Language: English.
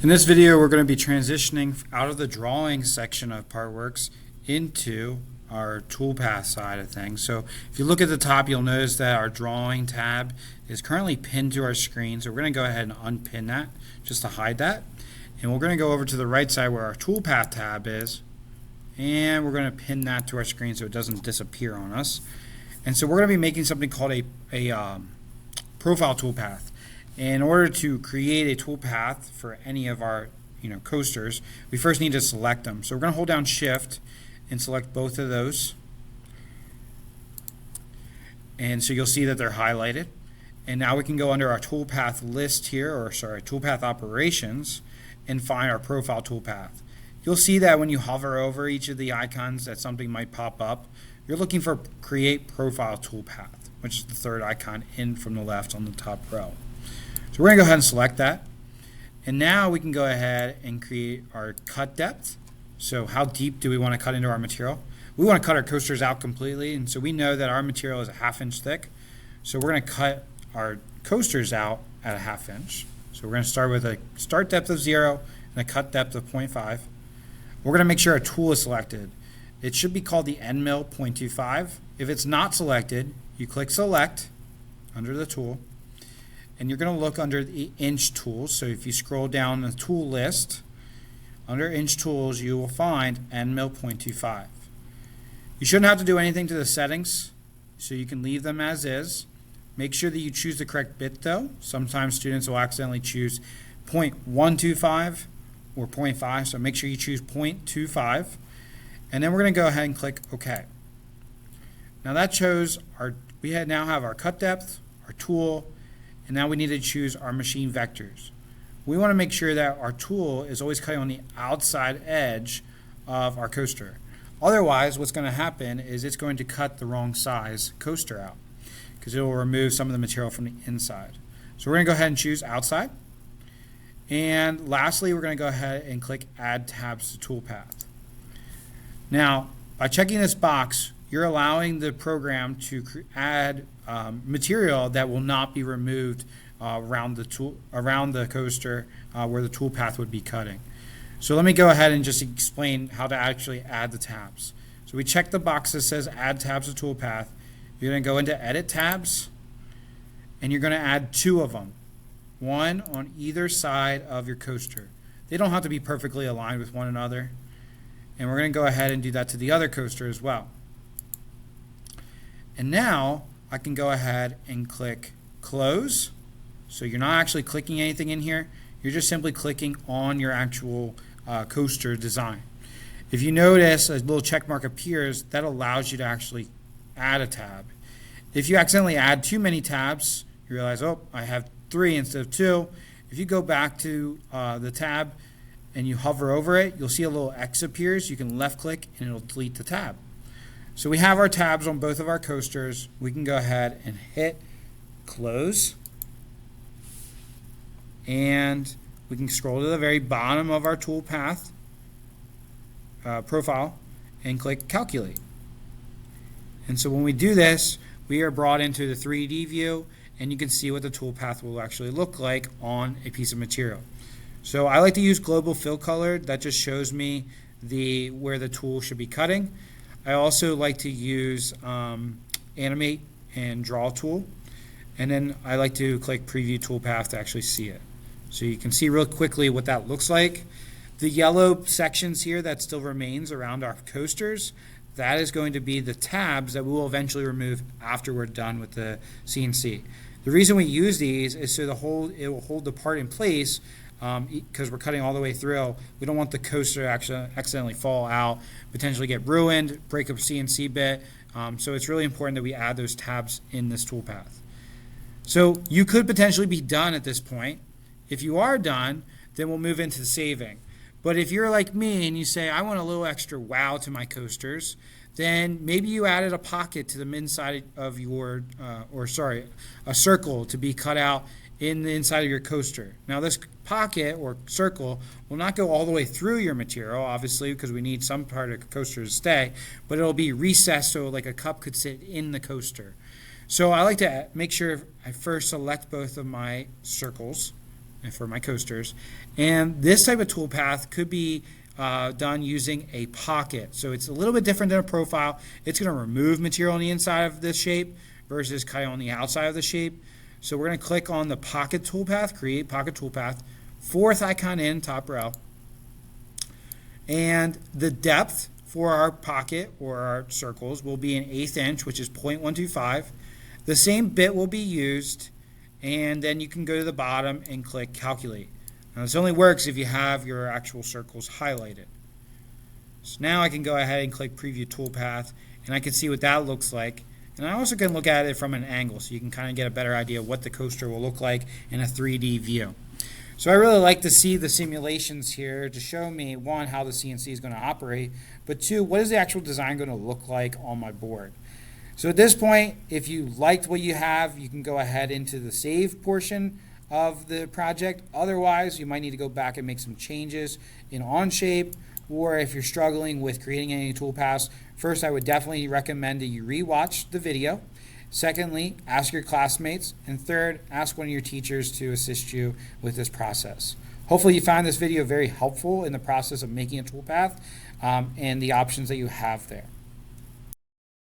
In this video, we're going to be transitioning out of the drawing section of Partworks into our Toolpath side of things. So if you look at the top, you'll notice that our drawing tab is currently pinned to our screen. So we're going to go ahead and unpin that just to hide that. And we're going to go over to the right side where our Toolpath tab is, and we're going to pin that to our screen so it doesn't disappear on us. And so we're going to be making something called a profile toolpath. In order to create a toolpath for any of our coasters, we first need to select them. So we're going to hold down Shift and select both of those. And so you'll see that they're highlighted. And now we can go under our toolpath list here, or sorry, toolpath operations, and find our profile toolpath. You'll see that when you hover over each of the icons that something might pop up. You're looking for Create Profile Toolpath, which is the third icon in from the left on the top row. So we're going to go ahead and select that. And now we can go ahead and create our cut depth. So how deep do we want to cut into our material? We want to cut our coasters out completely, and so we know that our material is a 1/2 inch thick. So we're going to cut our coasters out at a 1/2 inch. So we're going to start with a start depth of 0 and a cut depth of 0.5. We're going to make sure our tool is selected. It should be called the end mill 0.25. If it's not selected, you click Select under the tool, and you're going to look under the inch tools. So if you scroll down the tool list, under inch tools, you will find end mill 0.25. You shouldn't have to do anything to the settings, so you can leave them as is. Make sure that you choose the correct bit though. Sometimes students will accidentally choose 0.125 or 0.5, so make sure you choose 0.25. And then we're going to go ahead and click OK. Now that shows we now have our cut depth, our tool, and now we need to choose our machine vectors. We want to make sure that our tool is always cutting on the outside edge of our coaster. Otherwise, what's going to happen is it's going to cut the wrong size coaster out because it will remove some of the material from the inside. So we're going to go ahead and choose outside. And lastly, we're going to go ahead and click Add Tabs to Toolpath. Now, by checking this box, you're allowing the program to add material that will not be removed around the coaster where the toolpath would be cutting. So let me go ahead and just explain how to actually add the tabs. So we check the box that says Add Tabs to Toolpath. You're going to go into Edit Tabs, and you're going to add 2 of them, one on either side of your coaster. They don't have to be perfectly aligned with one another. And we're going to go ahead and do that to the other coaster as well. And now I can go ahead and click Close. So you're not actually clicking anything in here. You're just simply clicking on your actual coaster design. If you notice a little check mark appears, that allows you to actually add a tab. If you accidentally add too many tabs, you realize, oh, I have 3 instead of 2. If you go back to the tab and you hover over it, you'll see a little X appears. You can left click and it'll delete the tab. So we have our tabs on both of our coasters. We can go ahead and hit Close. And we can scroll to the very bottom of our toolpath profile and click Calculate. And so when we do this, we are brought into the 3D view, and you can see what the toolpath will actually look like on a piece of material. So I like to use global fill color. That just shows me where the tool should be cutting. I also like to use Animate and Draw tool. And then I like to click Preview Toolpath to actually see it. So you can see real quickly what that looks like. The yellow sections here that still remains around our coasters, that is going to be the tabs that we will eventually remove after we're done with the CNC. The reason we use these is so it will hold the part in place because we're cutting all the way through. We don't want the coaster to actually accidentally fall out, potentially get ruined, break up a CNC bit. So it's really important that we add those tabs in this toolpath. So you could potentially be done at this point. If you are done, then we'll move into the saving. But if you're like me and you say, I want a little extra wow to my coasters, then maybe you added a pocket to the inside of your, a circle to be cut out in the inside of your coaster. Now this pocket or circle will not go all the way through your material, obviously, because we need some part of the coaster to stay, but it'll be recessed so like a cup could sit in the coaster. So I like to make sure I first select both of my circles for my coasters. And this type of toolpath could be done using a pocket. So it's a little bit different than a profile. It's going to remove material on the inside of this shape versus cutting on the outside of the shape. So we're going to click on the pocket toolpath, create pocket toolpath, fourth icon in, top row. And the depth for our pocket or our circles will be an 1/8 inch, which is 0.125. The same bit will be used, and then you can go to the bottom and click calculate. Now this only works if you have your actual circles highlighted. So now I can go ahead and click preview toolpath, and I can see what that looks like. And I also can look at it from an angle, so you can kind of get a better idea of what the coaster will look like in a 3D view. So I really like to see the simulations here to show me, one, how the CNC is going to operate, but two, what is the actual design going to look like on my board. So at this point, if you liked what you have, you can go ahead into the save portion of the project. Otherwise, you might need to go back and make some changes in Onshape, or if you're struggling with creating any toolpaths, first I would definitely recommend that you rewatch the video. Secondly, ask your classmates. And third, ask one of your teachers to assist you with this process. Hopefully you found this video very helpful in the process of making a toolpath and the options that you have there.